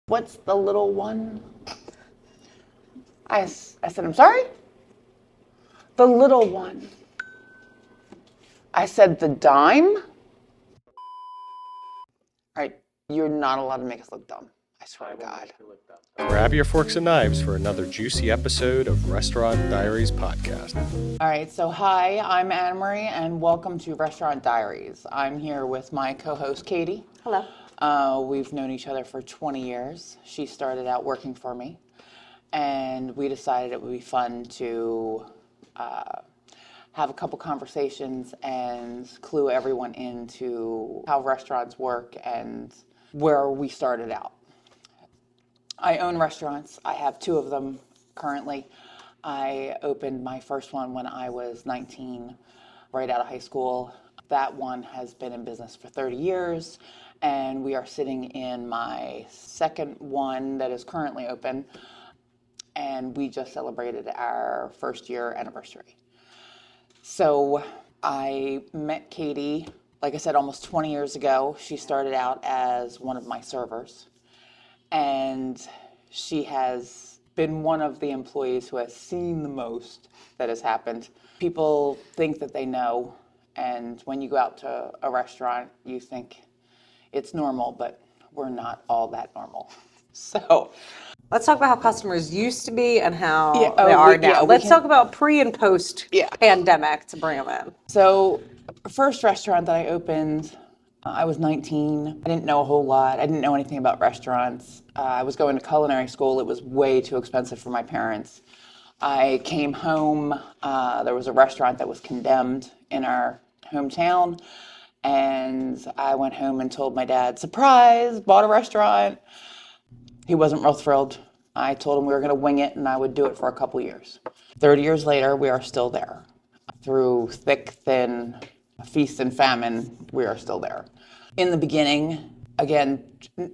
What's the little one? I said, I'm sorry? The little one. I said, the dime? All right, you're not allowed to make us look dumb. I swear to God. Grab your forks and knives for another juicy episode of Restaurant Diaries Podcast. All right, so hi, I'm Anna Marie, and welcome to Restaurant Diaries. I'm here with my co-host, Katie. Hello. We've known each other for 20 years. She started out working for me, and we decided it would be fun to have a couple conversations and clue everyone into how restaurants work and where we started out. I own restaurants. I have two of them currently. I opened my first one when I was 19, right out of high school. That one has been in business for 30 years, and we are sitting in my second one that is currently open, and we just celebrated our first year anniversary. So I met Katie, like I said, almost 20 years ago. She started out as one of my servers, and she has been one of the employees who has seen the most that has happened. People think that they know, and when you go out to a restaurant, you think it's normal, but we're not all that normal. So Let's talk about how customers used to be and how Yeah, they are we now. Let's talk about pre and post pandemic to bring them in. So, first restaurant that I opened, I was 19. I didn't know a whole lot. I didn't know anything about restaurants. I was going to culinary school. It was way too expensive for my parents. I came home. There was a restaurant that was condemned in our hometown. And I went home and told my dad, surprise, bought a restaurant. He wasn't real thrilled. I told him we were going to wing it and I would do it for a couple years. 30 years later, we are still there. Through thick, thin, feast and famine, we are still there. In the beginning, again,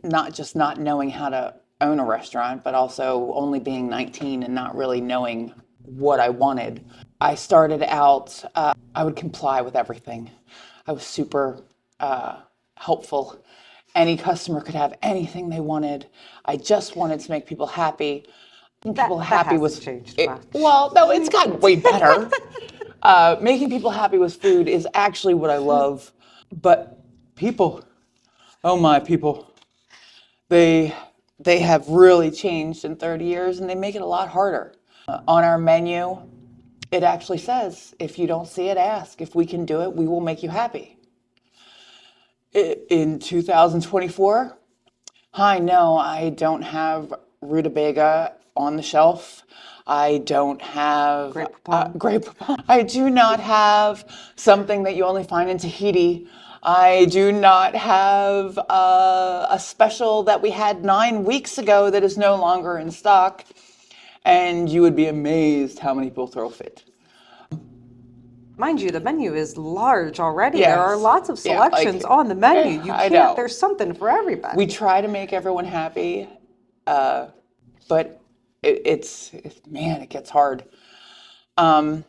not just not knowing how to own a restaurant, but also only being 19 and not really knowing what I wanted. I started out, I would comply with everything. I was super helpful. Any customer could have anything they wanted. I just wanted to make people happy. That hasn't changed much. Well, no, it's gotten way better. Making people happy with food is actually what I love. But people, oh my people, they have really changed in 30 years and they make it a lot harder. On our menu, it actually says, if you don't see it, ask. If we can do it, we will make you happy. In 2024, hi, no, I don't have rutabaga on the shelf. I don't have grape poupon. I do not have something that you only find in Tahiti. I do not have a special that we had 9 weeks ago that is no longer in stock. And you would be amazed how many people throw a fit. Mind you, the menu is large already. Yes. There are lots of selections on the menu. You can't, there's something for everybody. We try to make everyone happy, but it's man, it gets hard. And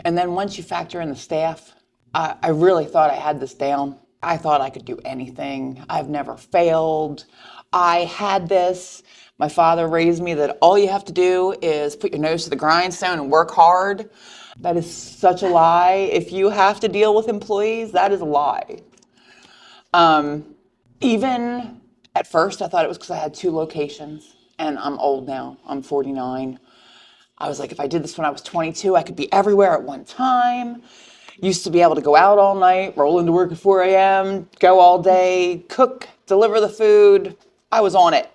then once you factor in the staff, I really thought I had this down. I thought I could do anything. I've never failed. I had this. My father raised me that all you have to do is put your nose to the grindstone and work hard. That is such a lie. If you have to deal with employees, that is a lie. Even at first, I thought it was because I had 2 locations, and I'm old now. I'm 49. I was like, if I did this when I was 22, I could be everywhere at one time. Used to be able to go out all night, roll into work at 4 a.m., go all day, cook, deliver the food. I was on it.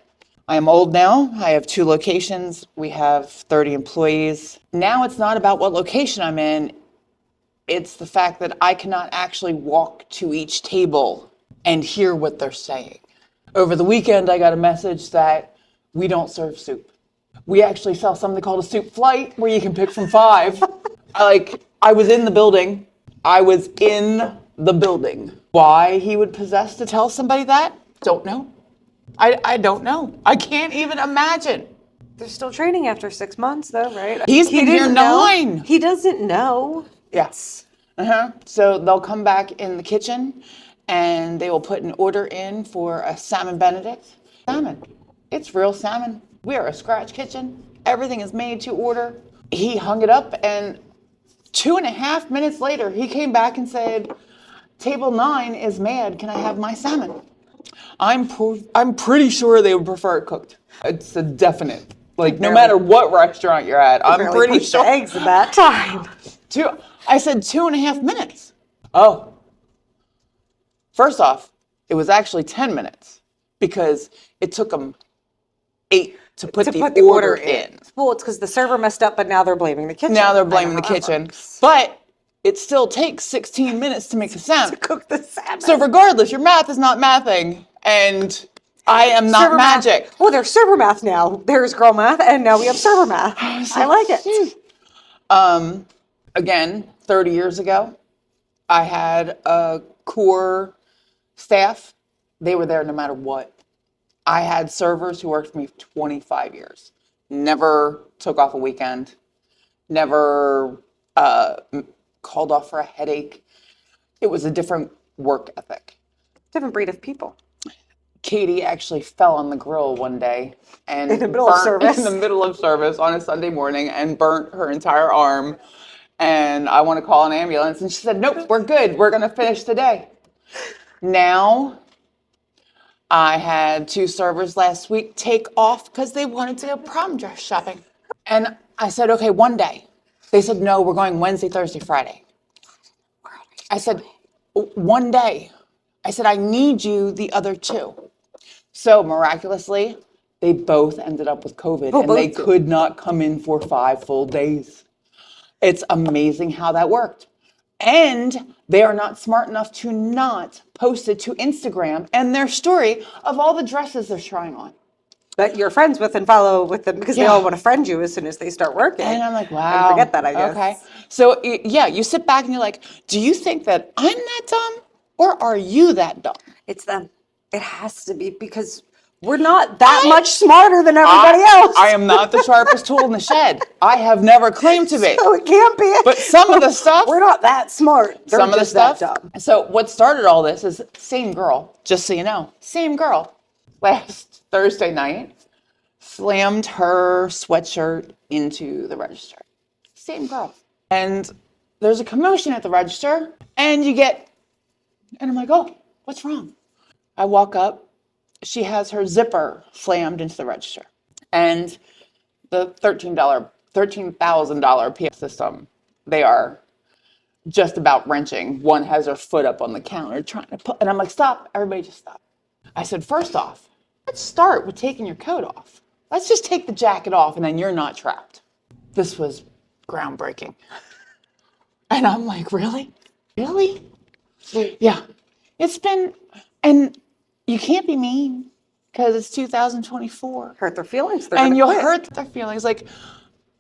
I am old now. I have 2 locations. We have 30 employees. Now it's not about what location I'm in. It's the fact that I cannot actually walk to each table and hear what they're saying. Over the weekend, I got a message that we don't serve soup. We actually sell something called a soup flight where you can pick from 5. I was in the building. Why he would possess to tell somebody that? Don't know. I don't know. I can't even imagine. They're still training after 6 months, though, right? He's been here 9. He doesn't know. Yes. So they'll come back in the kitchen and they will put an order in for a salmon Benedict. Salmon. It's real salmon. We are a scratch kitchen. Everything is made to order. He hung it up, and 2.5 minutes later, he came back and said, table 9 is mad. Can I have my salmon? I'm pretty sure they would prefer it cooked. It's a definite. Like, no matter what restaurant you're at, I'm pretty sure. Eggs at that time. I said 2.5 minutes. Oh. First off, it was actually 10 minutes because it took them 8 to put the order in. Well, it's because the server messed up, but now they're blaming the kitchen. Now they're blaming the kitchen. But it still takes 16 minutes to make the salmon. To cook the salmon. So regardless, your math is not mathing, and I am not server magic. Math. Well, there's server math now. There's girl math, and now we have server math. I like it. Again, 30 years ago, I had a core staff. They were there no matter what. I had servers who worked for me for 25 years. Never took off a weekend. Never called off for a headache. It was a different work ethic. Different breed of people. Katie actually fell on the grill one day and in the middle of service on a Sunday morning and burnt her entire arm. And I want to call an ambulance. And she said, nope, we're good. We're going to finish today. Now, I had 2 servers last week take off because they wanted to go prom dress shopping. And I said, okay, one day. They said, no, we're going Wednesday, Thursday, Friday. I said, one day. I said, I need you the other 2. So miraculously, they both ended up with COVID and they could not come in for 5 full days. It's amazing how that worked. And they are not smart enough to not post it to Instagram and their story of all the dresses they're trying on. That you're friends with and follow with them because they all want to friend you as soon as they start working. And I'm like, wow. And forget that, I guess. Okay. So, yeah, you sit back and you're like, do you think that I'm that dumb or are you that dumb? It's them. It has to be because we're not that much smarter than everybody else. I am not the sharpest tool in the shed. I have never claimed to be. So it can't be. But some of the stuff. We're not that smart. They're some of the stuff. That dumb. So what started all this is same girl, just so you know. Same girl. Last Thursday night, slammed her sweatshirt into the register. Same girl. And there's a commotion at the register, and I'm like, oh, what's wrong? I walk up. She has her zipper slammed into the register. And the $13,000 PF system, they are just about wrenching. One has her foot up on the counter trying to put, and I'm like, stop, everybody just stop. I said, first off, let's start with taking your coat off. Let's just take the jacket off and then you're not trapped. This was groundbreaking. And I'm like, really? Really? Yeah. It's been, and you can't be mean because it's 2024. Hurt their feelings. And you'll hurt their feelings. Like,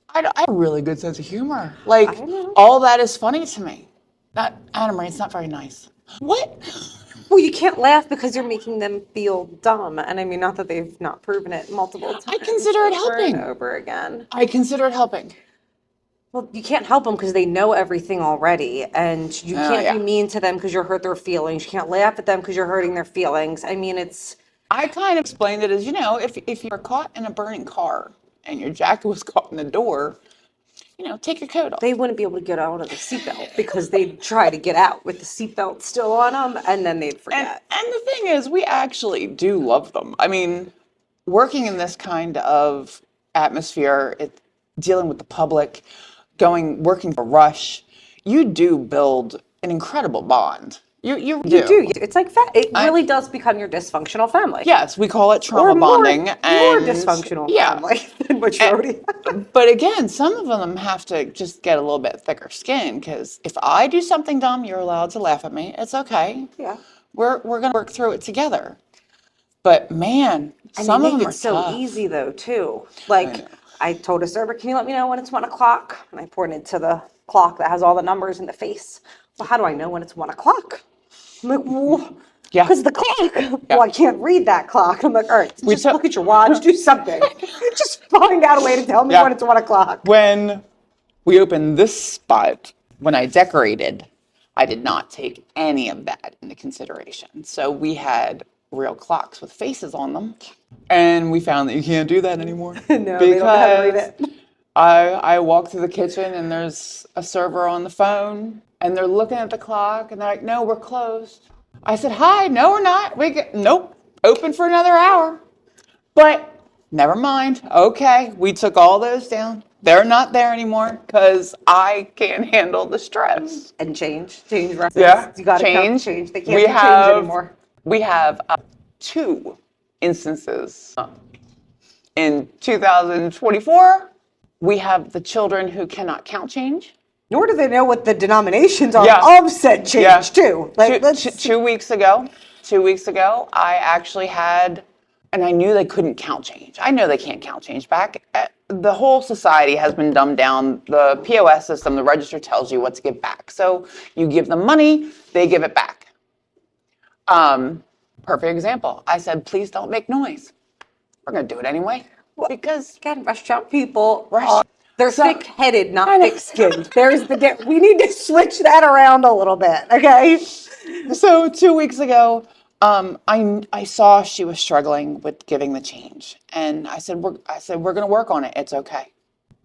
I have a really good sense of humor. Like, all that is funny to me. Anna Marie, it's not very nice. What? Well, you can't laugh because you're making them feel dumb. And I mean, not that they've not proven it multiple times. I consider it helping. Over and over again. I consider it helping. Well, you can't help them because they know everything already. And you can't be mean to them because you hurt their feelings. You can't laugh at them because you're hurting their feelings. I mean, I kind of explained it as, if you're caught in a burning car and your jacket was caught in the door, take your coat off. They wouldn't be able to get out of the seatbelt because they'd try to get out with the seatbelt still on them, and then they'd forget. And the thing is, we actually do love them. I mean, working in this kind of atmosphere, dealing with the public, working for Rush, you do build an incredible bond. You do. It's like it really does become your dysfunctional family. Yes, we call it trauma bonding. More dysfunctional family than what you already have. But again, some of them have to just get a little bit thicker skin because if I do something dumb, you're allowed to laugh at me. It's okay. Yeah. We're going to work through it together. But man, some of them are so tough. Easy though too. Like I told a server, can you let me know when it's 1 o'clock? And I poured it into the clock that has all the numbers in the face. Well, how do I know when it's 1 o'clock? I'm like, well, because the clock. Yeah. Well, I can't read that clock. I'm like, all right, just look at your watch, do something. Just find out a way to tell me when it's 1 o'clock. When we opened this spot, when I decorated, I did not take any of that into consideration. So we had real clocks with faces on them. And we found that you can't do that anymore. No, they don't know how to read it. I walk through the kitchen and there's a server on the phone and they're looking at the clock and they're like, no, we're closed. I said, hi, no, we're not. Nope, open for another hour. But never mind. Okay, we took all those down. They're not there anymore because I can't handle the stress. And change references. Yeah, You got to change. change. They can't change anymore. We have 2 instances. In 2024, we have the children who cannot count change. Nor do they know what the denominations are of said change, too. Like, 2 weeks ago, I actually had, and I knew they couldn't count change. I know they can't count change back. The whole society has been dumbed down. The POS system, the register tells you what to give back. So you give them money, they give it back. Perfect example. I said, please don't make noise. We're going to do it anyway. Because again, restaurant people, they're thick-headed, not thick-skinned. We need to switch that around a little bit, okay? So 2 weeks ago, I saw she was struggling with giving the change, and I said, we're going to work on it. It's okay.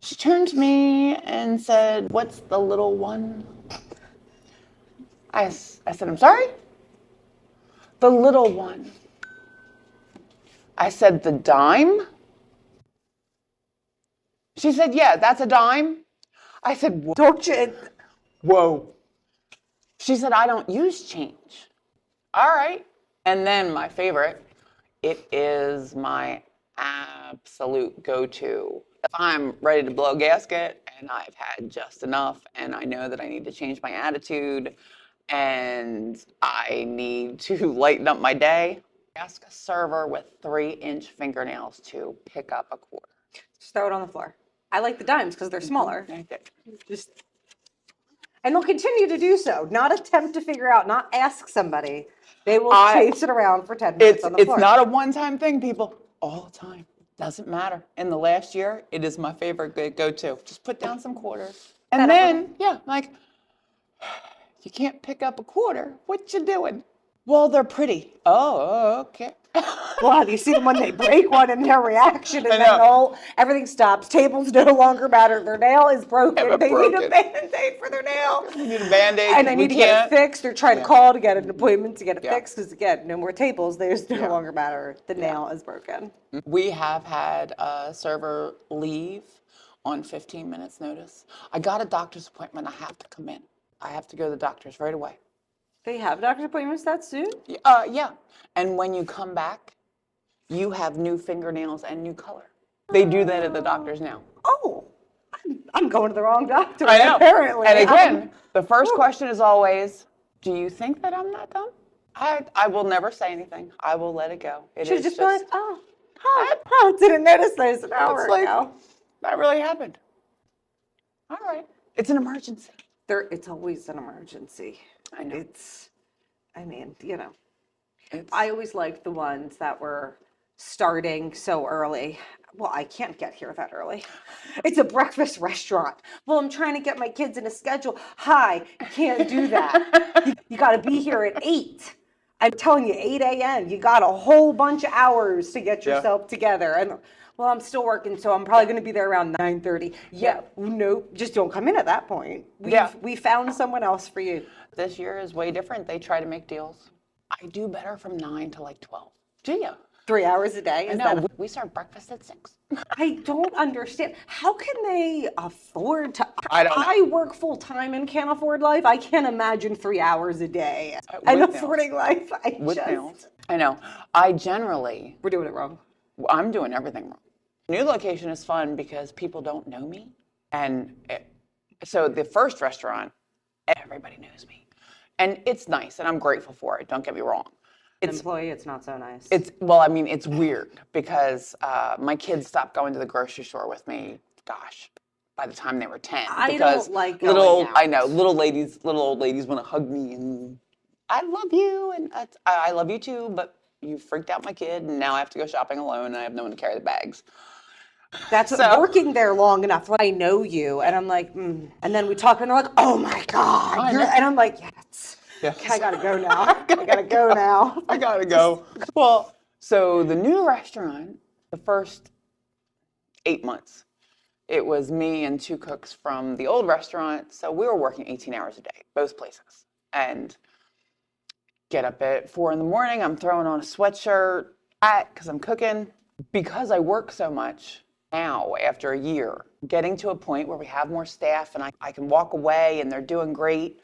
She turned to me and said, what's the little one? I said, I'm sorry? The little one. I said, the dime? She said, yeah, that's a dime. I said, whoa. Don't you? Whoa. She said, I don't use change. All right. And then my favorite, it is my absolute go-to. If I'm ready to blow a gasket and I've had just enough and I know that I need to change my attitude and I need to lighten up my day, ask a server with 3-inch fingernails to pick up a quarter. Just throw it on the floor. I like the dimes because they're smaller. And they'll continue to do so. Not attempt to figure out, not ask somebody. They will chase it around for 10 minutes on the floor. It's not a one-time thing, people. All the time. Doesn't matter. In the last year, it is my favorite go-to. Just put down some quarters. And then, you can't pick up a quarter. What you doing? Well, they're pretty. Oh, okay. Well, you see them when they break one and their reaction, and then everything stops. Tables no longer matter. Their nail is broken. They need a Band-Aid for their nail. We need a Band-Aid. And they need to get it fixed. They're trying to call to get an appointment to get it fixed because, again, no more tables. They just no longer matter. The nail is broken. We have had a server leave on 15 minutes notice. I got a doctor's appointment. I have to come in. I have to go to the doctor's right away. They have doctor's appointments that soon? Yeah. And when you come back, you have new fingernails and new color. They do that at the doctor's now. Oh, I'm going to the wrong doctor. I know. Apparently. And again, the first question is always, do you think that I'm not dumb? I will never say anything. I will let it go. It should just be like, didn't notice those an hour ago. That really happened. All right. It's an emergency. It's always an emergency. I know. I always liked the ones that were starting so early. Well, I can't get here that early. It's a breakfast restaurant. Well, I'm trying to get my kids in a schedule. Hi, you can't do that. You got to be here at 8. I'm telling you, 8 a.m. You got a whole bunch of hours to get yourself together. And well, I'm still working, so I'm probably going to be there around 9:30. Yeah, nope, just don't come in at that point. We found someone else for you. This year is way different. They try to make deals. I do better from 9 to like 12. Do you? 3 hours a day? We serve breakfast at 6. I don't understand. How can they afford to? I don't know. I work full time and can't afford life. I can't imagine 3 hours a day and affording life. I know. We're doing it wrong. I'm doing everything wrong. New location is fun because people don't know me. And so the first restaurant, everybody knows me. And it's nice, and I'm grateful for it. Don't get me wrong. It's not so nice. It's weird because my kids stopped going to the grocery store with me, by the time they were 10. I don't like going out. I know, little old ladies want to hug me, and I love you, and I love you too, but you freaked out my kid, and now I have to go shopping alone, and I have no one to carry the bags. That's working there long enough. I know you, and I'm like, And then we talk, and they're like, oh my God. And I'm like, yes. Yeah. I gotta go now. I gotta go now. I gotta go. Well, so the new restaurant, the first 8 months, it was me and 2 cooks from the old restaurant. So we were working 18 hours a day, both places. And get up at 4 a.m. I'm throwing on a sweatshirt because I'm cooking. Because I work so much now, after a year, getting to a point where we have more staff and I can walk away and they're doing great.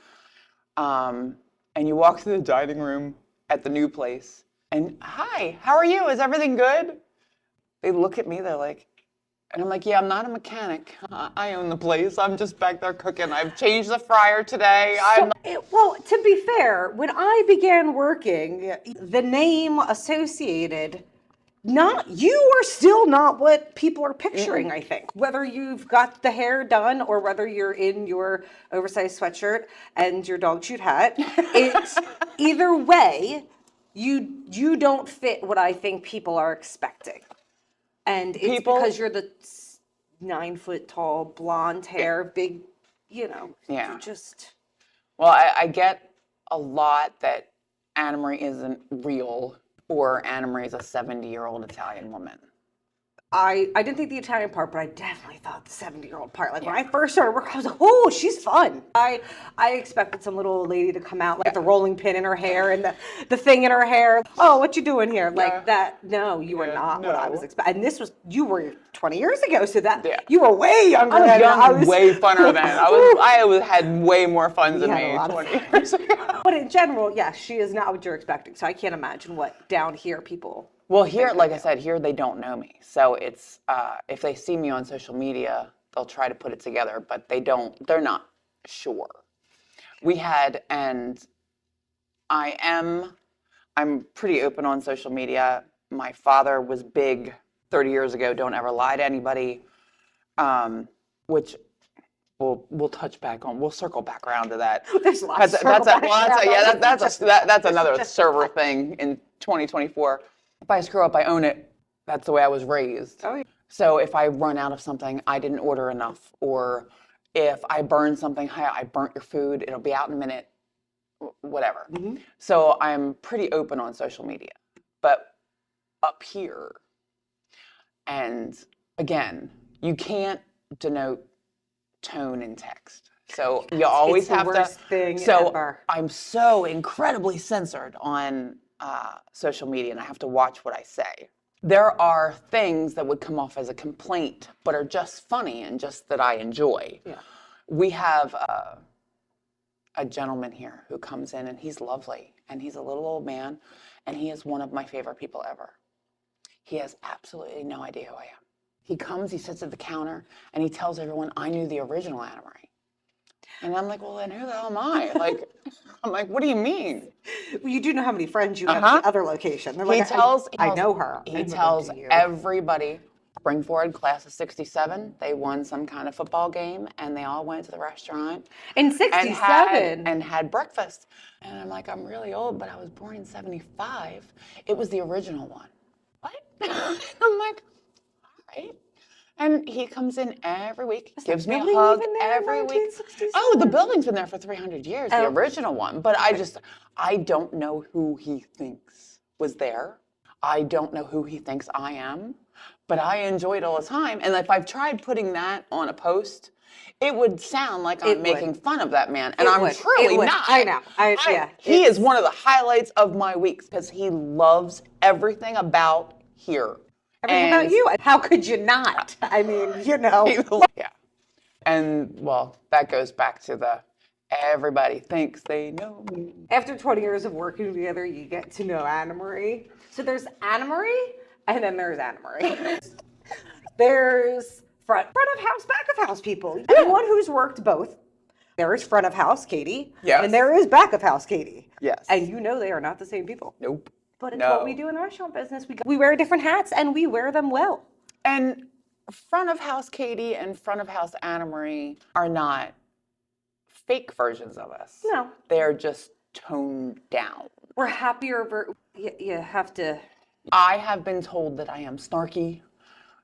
And you walk through the dining room at the new place and, hi, how are you? Is everything good? They look at me, they're like, and I'm like, yeah, I'm not a mechanic. I own the place. I'm just back there cooking. I've changed the fryer today. Well, to be fair, when I began working, the name associated, you are still not what people are picturing, I think. Whether you've got the hair done or whether you're in your oversized sweatshirt and your dog chewed hat, it's either way, you don't fit what I think people are expecting. And it's because you're the 9 foot tall, blonde hair, big, Yeah. you just... Well, I get a lot that Anna Marie isn't real or Anna Marie is a 70-year-old Italian woman. I didn't think the Italian part, but I definitely thought the 70-year-old part. Like when I first started work, I was like, oh, she's fun. I expected some little old lady to come out like the rolling pin in her hair and the thing in her hair. Oh, what you doing here? Like that. No, you were not what I was expecting. And you were 20 years ago, so you were way younger. I was way funner then. I had way more fun than me 20 years ago. But in general, yes, she is not what you're expecting. So I can't imagine what down here people... Well, here, like I said, here they don't know me. So it's, if they see me on social media, they'll try to put it together, but they're not sure. And I'm pretty open on social media. My father was big 30 years ago, don't ever lie to anybody, which we'll touch back on. We'll circle back around to that. There's lots that's another server thing in 2024. If I screw up, I own it. That's the way I was raised. Oh, yeah. So if I run out of something, I didn't order enough, or if I burn something, hi, I burnt your food, it'll be out in a minute, whatever. Mm-hmm. So I'm pretty open on social media. But up here, and again, you can't denote tone in text. So you always have to. It's the worst thing ever. I'm so incredibly censored on social media, and I have to watch what I say. There are things that would come off as a complaint, but are just funny and just that I enjoy. Yeah. We have a gentleman here who comes in, and he's lovely, and he's a little old man, and he is one of my favorite people ever. He has absolutely no idea who I am. He comes, he sits at the counter, and he tells everyone I knew the original Anna Marie. And I'm like, well, then who the hell am I? I'm like, what do you mean? Well, you do know how many friends you have at the other location. They're like, I know her. He tells everybody, Springford, class of 67, they won some kind of football game, and they all went to the restaurant. In 67? And had breakfast. And I'm like, I'm really old, but I was born in 75. It was the original one. What? I'm like, all right. And he comes in every week, gives me a hug every week. Oh, the building's been there for 300 years, the original one. But I don't know who he thinks was there. I don't know who he thinks I am. But I enjoy it all the time. And if I've tried putting that on a post, it would sound like I'm making fun of that man. And I'm truly not. I know. He is one of the highlights of my weeks because he loves everything about here. Everything about you. How could you not? I mean, Yeah. And, well, that goes back to everybody thinks they know me. After 20 years of working together, you get to know Anna Marie. So there's Anna Marie, and then there's Anna Marie. There's front of house, back of house people. Anyone who's worked both. There is front of house Katie. Yes. And there is back of house Katie. Yes. And they are not the same people. Nope. But it's what we do in the restaurant business. We wear different hats, and we wear them well. And front of house Katie and front of house Anna Marie are not fake versions of us. No. They're just toned down. We're happier. You have to. I have been told that I am snarky,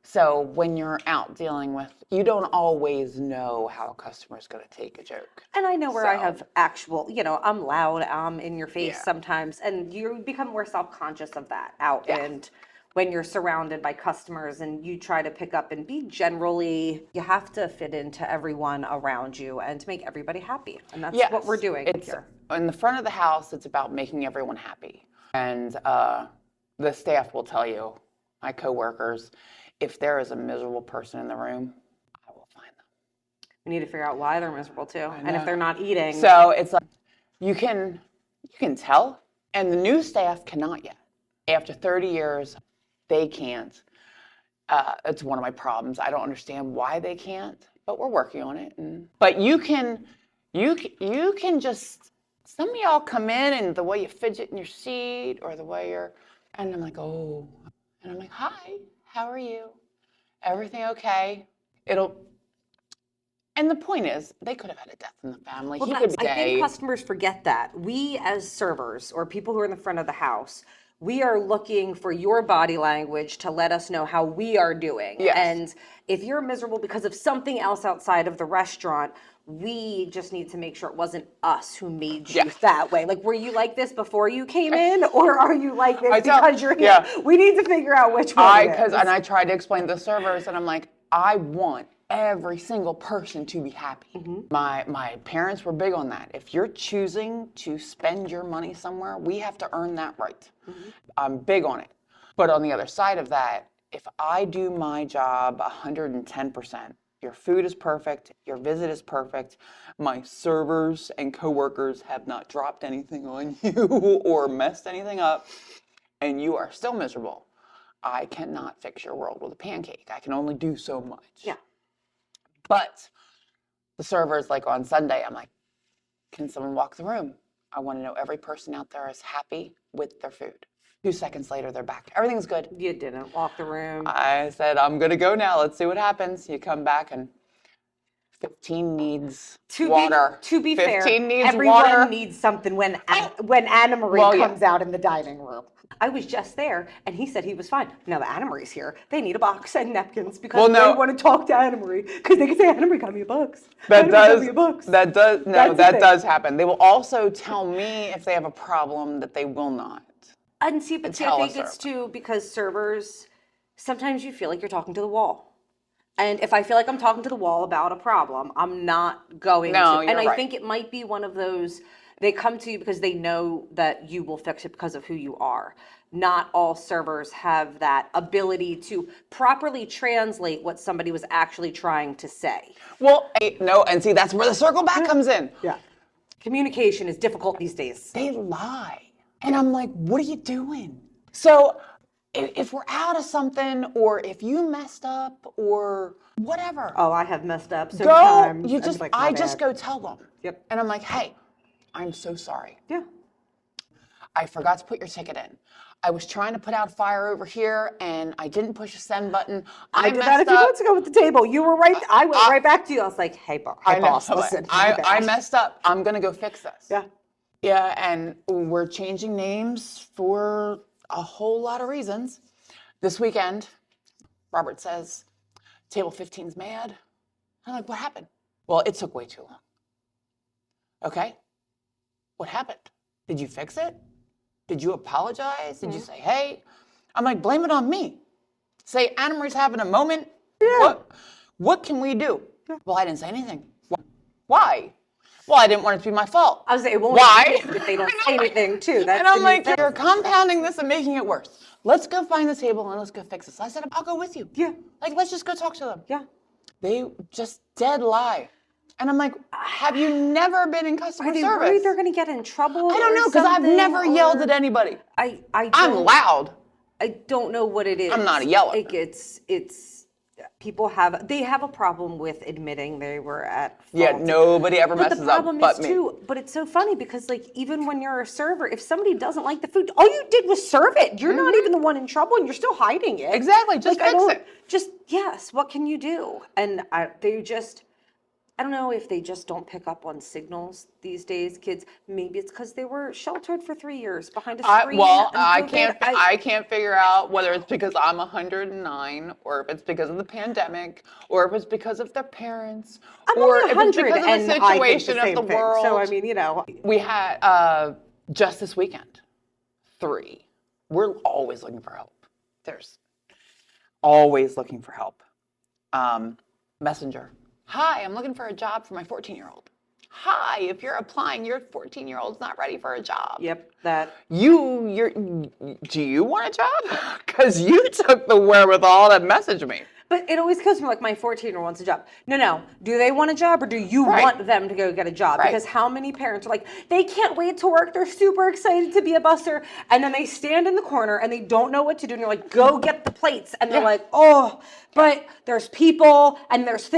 So when you're out dealing with, you don't always know how a customer's going to take a joke. And I know where I So- have actual, I'm loud, I'm in your face Yeah. sometimes, and you become more self-conscious of that out. Yeah. And when you're surrounded by customers and you try to pick up and be generally, you have to fit into everyone around you and to make everybody happy. And that's what we're doing here. In the front of the house, it's about making everyone happy. And the staff will tell you, my coworkers, if there is a miserable person in the room, I will find them. We need to figure out why they're miserable too. And if they're not eating. So it's like, you can tell, and the new staff cannot yet. After 30 years, they can't. It's one of my problems. I don't understand why they can't, but we're working on it. But you can just, some of y'all come in and the way you fidget in your seat or the way and I'm like, oh, and I'm like, hi, how are you? Everything okay? And the point is, they could have had a death in the family. Well, I think customers forget that. We as servers or people who are in the front of the house, we are looking for your body language to let us know how we are doing. Yes. And if you're miserable because of something else outside of the restaurant, we just need to make sure it wasn't us who made you that way. Like, were you like this before you came in, or are you like this because you're here? Yeah. We need to figure out which one it is. And I tried to explain to the servers, and I'm like, I want every single person to be happy. Mm-hmm. My parents were big on that. If you're choosing to spend your money somewhere, we have to earn that right. Mm-hmm. I'm big on it. But on the other side of that, if I do my job 110%, your food is perfect, your visit is perfect, my servers and coworkers have not dropped anything on you or messed anything up, and you are still miserable, I cannot fix your world with a pancake. I can only do so much. Yeah. But the servers, like on Sunday, I'm like, can someone walk the room? I want to know every person out there is happy with their food. 2 seconds later, they're back. Everything's good. You didn't walk the room. I said, I'm going to go now. Let's see what happens. You come back and 15 needs water. To be 15 fair, needs everyone water. needs something when Anna Marie comes out in the dining room. I was just there, and he said he was fine. Now that Anna Marie's here, they need a box and napkins because they want to talk to Anna Marie because they can say, Anna Marie got me a box. That does happen. They will also tell me if they have a problem that they will not. And see, I think it's too because servers, sometimes you feel like you're talking to the wall. And if I feel like I'm talking to the wall about a problem, I'm not going to. And I think it might be one of those, they come to you because they know that you will fix it because of who you are. Not all servers have that ability to properly translate what somebody was actually trying to say. Well, no, and see, that's where the circle back comes in. Yeah. Communication is difficult these days. They lie. And I'm like, what are you doing? So if we're out of something or if you messed up or whatever. Oh, I have messed up sometimes. I just go tell them. Yep. And I'm like, hey, I'm so sorry. Yeah. I forgot to put your ticket in. I was trying to put out a fire over here and I didn't push a send button. I did that a few minutes ago with the table. You were right. I went right back to you. I was like, hey, boss, listen. I messed up. I'm going to go fix this. Yeah. Yeah, and we're changing names for a whole lot of reasons. This weekend, Robert says, table 15's mad. I'm like, what happened? Well, it took way too long. Okay, what happened? Did you fix it? Did you apologize? Did you say, hey? I'm like, blame it on me. Say, Anna Marie's having a moment. Yeah. What can we do? Yeah. Well, I didn't say anything. Why? Well, I didn't want it to be my fault. I was saying, well, why? If they don't say anything, too. And I'm like, you're compounding this and making it worse. Let's go find the table and let's go fix this. I said, I'll go with you. Yeah. Like, let's just go talk to them. Yeah. They just dead lie. And I'm like, have you never been in customer service? Are they worried they're going to get in trouble? I don't know, because I've never yelled at anybody. I'm loud. I don't know what it is. I'm not a yeller. It's people have a problem with admitting they were at fault. Yeah, nobody ever messes up but me. But the problem is but it's so funny because like even when you're a server, if somebody doesn't like the food, all you did was serve it. You're not even the one in trouble and you're still hiding it. Exactly, just fix it. What can you do? And I don't know if they just don't pick up on signals these days, kids. Maybe it's because they were sheltered for 3 years behind a screen. I and can't. COVID. I can't figure out whether it's because I'm 109, or if it's because of the pandemic, or if it's because of their parents, I'm or only if it's 100 because of and the I think situation the of same the thing. world. So I mean, We had just this weekend 3. We're always looking for help. There's always looking for help. Messenger. Hi, I'm looking for a job for my 14-year-old. Hi, if you're applying, your 14-year-old's not ready for a job. Yep, that. Do you want a job? Because you took the wherewithal to message me. But it always comes from like my 14-year-old wants a job. No. Do they want a job or do you Right. want them to go get a job? Right. Because how many parents are like, they can't wait to work. They're super excited to be a busser. And then they stand in the corner and they don't know what to do. And you're like, go get the plates. And they're Yeah. like, oh, but there's people and there's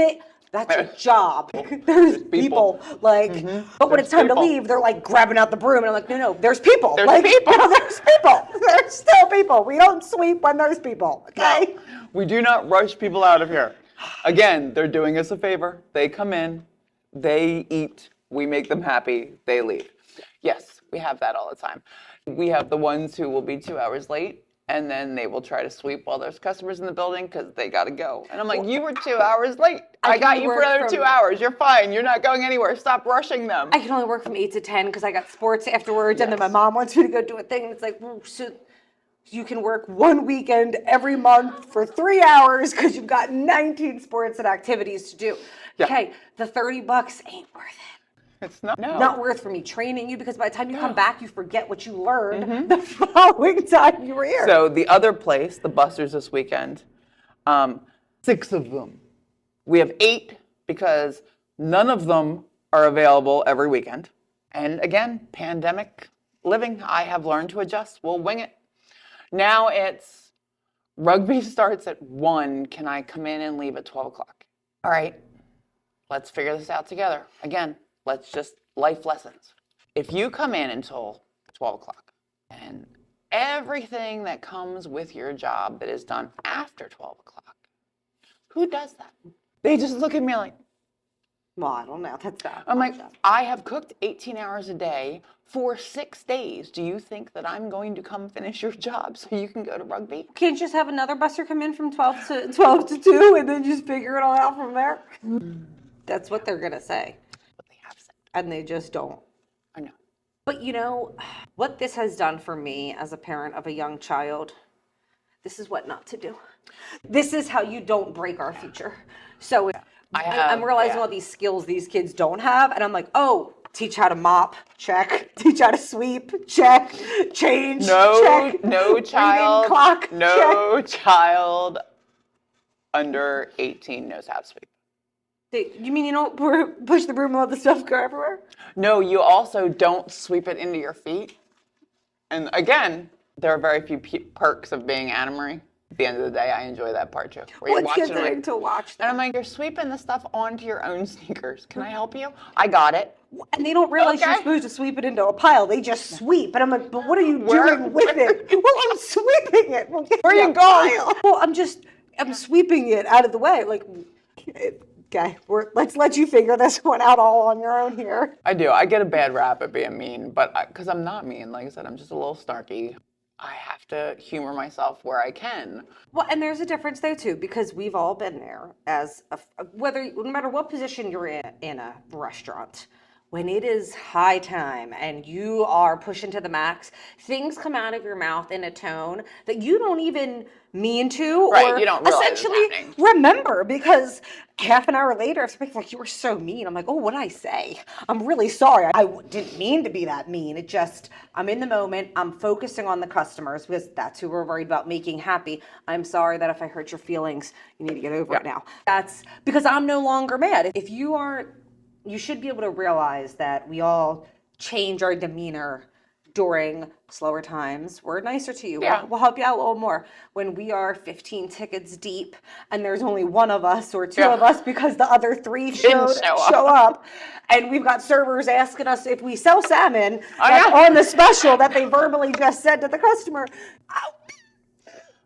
That's your job. There's people. Like, but when There's it's time people. to leave, they're like grabbing out the broom. And I'm like, no, there's people. There's like, people. No, there's people. There's still people. We don't sweep when there's people. Okay? No, we do not rush people out of here. Again, they're doing us a favor. They come in, they eat, we make them happy, they leave. Yes, we have that all the time. We have the ones who will be 2 hours late, and then they will try to sweep while there's customers in the building because they got to go. And I'm like, you were 2 hours late. I got you for another 2 hours. You're fine. You're not going anywhere. Stop rushing them. I can only work from 8 to 10 because I got sports afterwards, and then my mom wants me to go do a thing. And it's like, well, so you can work one weekend every month for 3 hours because you've got 19 sports and activities to do. Yeah. Okay, the $30 ain't worth it. It's not. No. Not worth for me training you because by the time you come back, you forget what you learned the following time you were here. So the other place, the Busters this weekend, 6 of them. We have 8 because none of them are available every weekend. And again, pandemic living, I have learned to adjust. We'll wing it. Now it's rugby starts at 1. Can I come in and leave at 12 o'clock? All right, let's figure this out together. Again, let's just life lessons. If you come in until 12 o'clock and everything that comes with your job that is done after 12 o'clock, who does that? They just look at me like, Well, I don't know. That's not. I'm like, I have cooked 18 hours a day for 6 days. Do you think that I'm going to come finish your job so you can go to rugby? Can't you just have another busser come in from 12 to 2 and then just figure it all out from there? That's what they're gonna say. But they have said. And they just don't. I know. But you know, what this has done for me as a parent of a young child, this is what not to do. This is how you don't break our future. So I'm realizing all these skills these kids don't have, and I'm like, oh, teach how to mop, check. Teach how to sweep, check. Change, check. No child, Reading clock, no child under 18 knows how to sweep. You mean you don't push the broom and let the stuff go everywhere? No, you also don't sweep it into your feet. And again, there are very few perks of being Anna Marie. At the end of the day, I enjoy that part too. Where you're watching getting to watch them? And I'm like, you're sweeping the stuff onto your own sneakers. Can I help you? I got it. And they don't realize you're supposed to sweep it into a pile. They just sweep. And I'm like, but what are you doing with it? Well, I'm sweeping it. Well, where are you going? Well, I'm sweeping it out of the way. Like, okay, let's let you figure this one out all on your own here. I do. I get a bad rap at being mean, but because I'm not mean. Like I said, I'm just a little snarky. I have to humor myself where I can. Well, and there's a difference there too, because we've all been there as no matter what position you're in a restaurant. When it is high time and you are pushing to the max, things come out of your mouth in a tone that you don't even mean to, or you don't realize essentially remember, because half an hour later, somebody's like, you were so mean. I'm like, oh, what did I say? I'm really sorry. I didn't mean to be that mean. It just, I'm in the moment. I'm focusing on the customers because that's who we're worried about making happy. I'm sorry that if I hurt your feelings, you need to get over it now. That's because I'm no longer mad. If you aren't, you should be able to realize that we all change our demeanor during slower times. We're nicer to you. Yeah. We'll help you out a little more. When we are 15 tickets deep and there's only one of us or two of us because the other 3 show up, and we've got servers asking us if we sell salmon on the special that they verbally just said to the customer.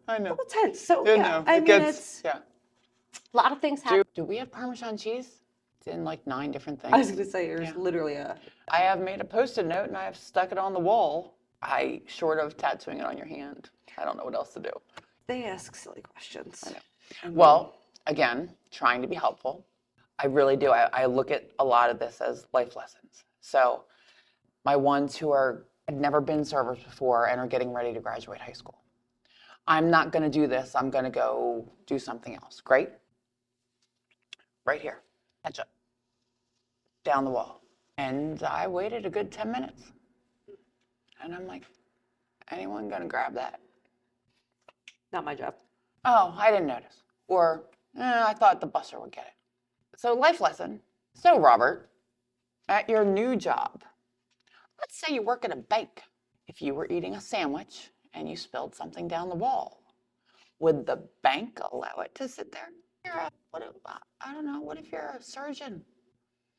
I know. A little tense. So I mean, it's a lot of things happen. Do we have Parmesan cheese? in like 9 different things. I was going to say, there's literally I have made a Post-it note and I have stuck it on the wall. Short of tattooing it on your hand, I don't know what else to do. They ask silly questions. I know. Well, again, trying to be helpful. I really do. I look at a lot of this as life lessons. So my ones who had never been servers before and are getting ready to graduate high school. I'm not going to do this. I'm going to go do something else. Great. Right here. Ketchup. Down the wall. And I waited a good 10 minutes. And I'm like, anyone going to grab that? Not my job. Oh, I didn't notice. Or, I thought the busser would get it. So life lesson. So Robert, at your new job, let's say you work at a bank. If you were eating a sandwich and you spilled something down the wall, would the bank allow it to sit there? I don't know, what if you're a surgeon?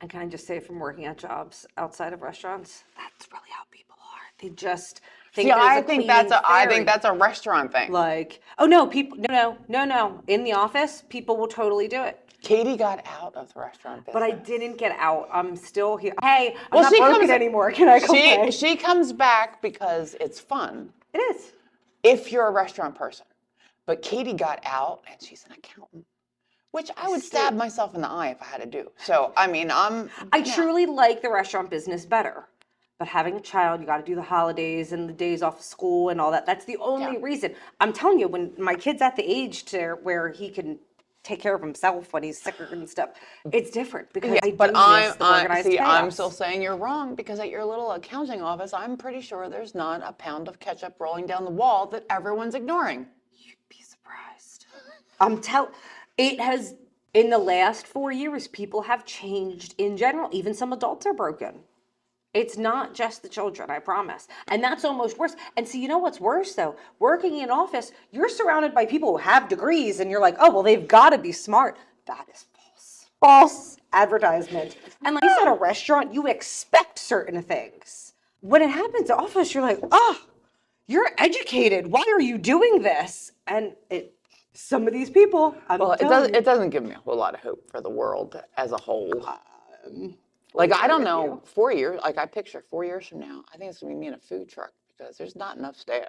And can I just say, from working at jobs outside of restaurants, that's really how people are. They just think I think that's a restaurant thing. Like, oh no, people, no. In the office, people will totally do it. Katie got out of the restaurant business. But I didn't get out. I'm still here. Hey, I'm not broken anymore. Can I complain? She comes back because it's fun. It is. If you're a restaurant person. But Katie got out and she's an accountant, which I would stab myself in the eye if I had to do. So, I mean, I truly like the restaurant business better. But having a child, you got to do the holidays and the days off of school and all that. That's the only reason. I'm telling you, when my kid's at the age to where he can take care of himself when he's sicker and stuff, it's different because I'm still saying you're wrong, because at your little accounting office, I'm pretty sure there's not a pound of ketchup rolling down the wall that everyone's ignoring. You'd be surprised. It has, in the last 4 years, people have changed in general. Even some adults are broken. It's not just the children, I promise. And that's almost worse. And see, you know what's worse though? Working in office, you're surrounded by people who have degrees and you're like, oh, well, they've got to be smart. That is false. False advertisement. And like you said, at a restaurant, you expect certain things. When it happens in office, you're like, oh, you're educated. Why are you doing this? And some of these people, it doesn't give me a whole lot of hope for the world as a whole. Like, I don't know, 4 years, like I picture 4 years from now, I think it's going to be me in a food truck because there's not enough staff.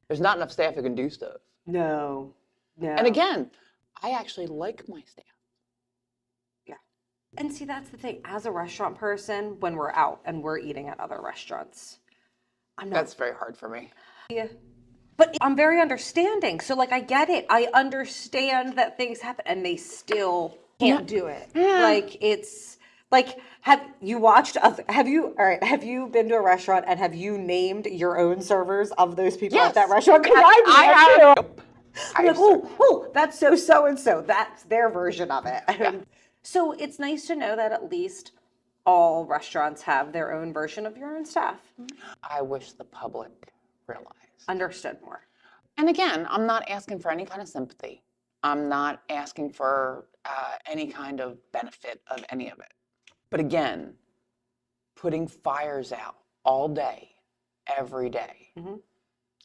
There's not enough staff who can do stuff. No. And again, I actually like my staff. Yeah. And see, that's the thing. As a restaurant person, when we're out and we're eating at other restaurants, That's very hard for me. Yeah. But I'm very understanding. So, like, I get it. I understand that things happen and they still can't do it. Yeah. Like, it's... Like, have you been to a restaurant and have you named your own servers of those people at that restaurant? Because I have. I'm like, oh, that's so-and-so. That's their version of it. Yeah. So it's nice to know that at least all restaurants have their own version of your own staff. I wish the public realized. Understood more. And again, I'm not asking for any kind of sympathy. I'm not asking for any kind of benefit of any of it. But again, putting fires out all day, every day. Mm-hmm.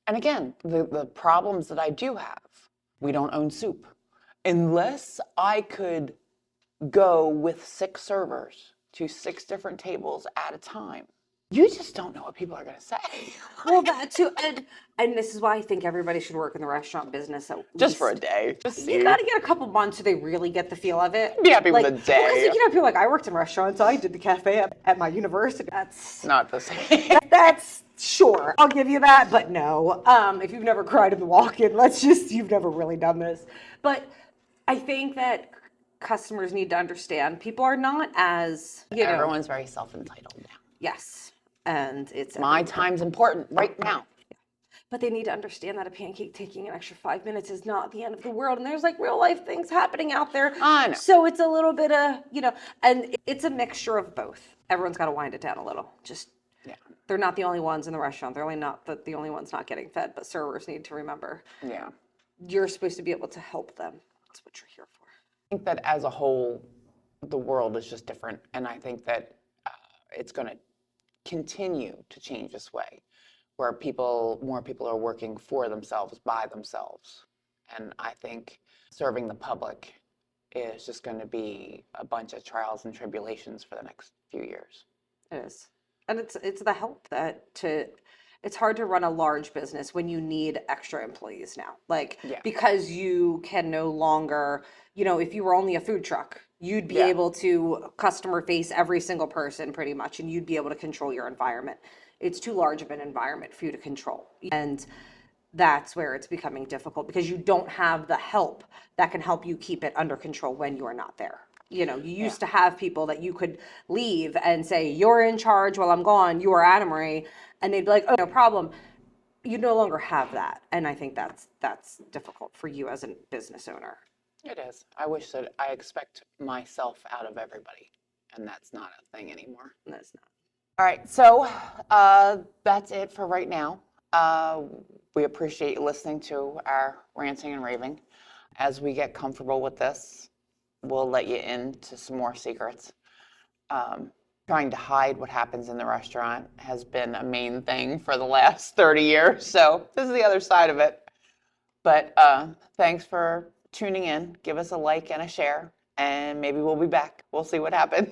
And again, the problems that I do have, we don't own soup. Unless I could go with 6 servers to 6 different tables at a time, you just don't know what people are going to say. Well, that too. And this is why I think everybody should work in the restaurant business. Just for a day. You got to get a couple months so they really get the feel of it. Be happy with a day. Because, people are like, I worked in restaurants. I did the cafe at my university. That's not the same. That's sure. I'll give you that. But no, if you've never cried in the walk-in, you've never really done this. But I think that customers need to understand people are not as, Everyone's very self-entitled now. Yes. And it's my time's important right now. But they need to understand that a pancake taking an extra 5 minutes is not the end of the world. And there's like real life things happening out there. I know. So it's a little bit of, and it's a mixture of both. Everyone's got to wind it down a little. They're not the only ones in the restaurant. They're really not the only ones not getting fed, but servers need to remember. Yeah. You're supposed to be able to help them. That's what you're here for. I think that as a whole, the world is just different. And I think that it's going to continue to change this way, where more people are working for themselves, by themselves. And I think serving the public is just going to be a bunch of trials and tribulations for the next few years. It is. And it's the help it's hard to run a large business when you need extra employees now. Like, Yeah. because you can no longer, if you were only a food truck, you'd be Yeah. able to customer face every single person pretty much, and you'd be able to control your environment. It's too large of an environment for you to control. And that's where it's becoming difficult because you don't have the help that can help you keep it under control when you are not there. You used to have people that you could leave and say, you're in charge while I'm gone, you are Anna Marie, and they'd be like, oh, no problem. You no longer have that. And I think that's difficult for you as a business owner. It is. I wish that I expect myself out of everybody, and that's not a thing anymore. That's not. All right, so that's it for right now. We appreciate you listening to our ranting and raving. As we get comfortable with this, we'll let you into some more secrets. Trying to hide what happens in the restaurant has been a main thing for the last 30 years, so this is the other side of it. But thanks for tuning in. Give us a like and a share, and maybe we'll be back. We'll see what happens.